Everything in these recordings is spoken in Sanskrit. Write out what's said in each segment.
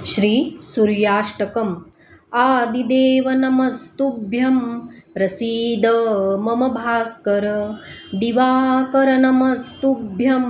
श्री सूर्याष्टकम्। आदिदेव नमस्तुभ्यं प्रसीद मम भास्कर। दिवाकर नमस्तुभ्यं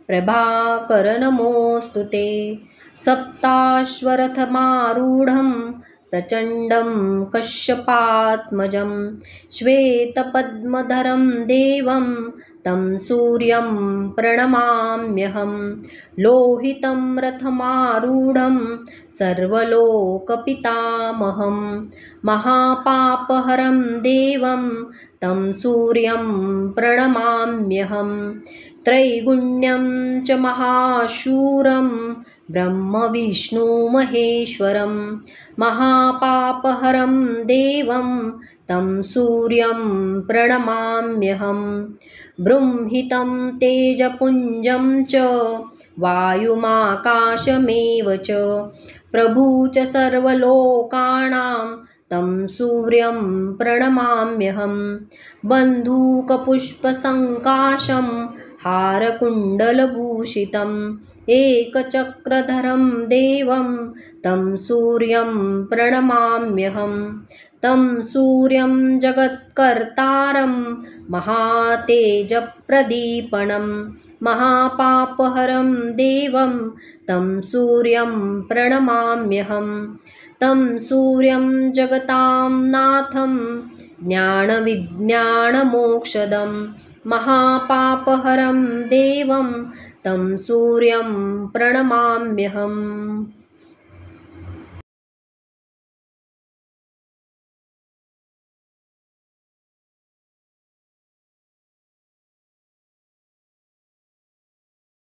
प्रभाकर नमोऽस्तु ते। सप्ताश्वरथमारूढं प्रचण्डं कश्यपात्मजं श्वेतपद्मधरं देवं तं सूर्यं प्रणमाम्यहं। लोहितं रथमारूढं सर्वलोकपितामहं महापापहरं देवं तं सूर्यं प्रणमाम्यहं। त्रैगुण्यं च महाशूरं ब्रह्मविष्णुमहेश्वरं महापापहरं देवं तं सूर्यं प्रणमाम्यहं। बृंहितं तेजपुञ्जं च वायुमाकाशमेव च प्रभु च सर्वलोकानां तं सूर्यं प्रणमाम्यहं। बन्धूकपुष्पसङ्काशं हारकुण्डलभूषितम् एकचक्रधरं देवं तं सूर्यं प्रणमाम्यहं। तं सूर्यं जगत्कर्तारं महातेजप्रदीपनं महापापहरं देवं तं सूर्यं प्रणमाम्यहं। तं सूर्यं जगतां नाथं ज्ञानविज्ञानमोक्षदं महापापहरं देवं तं सूर्यं प्रणमाम्यहम्।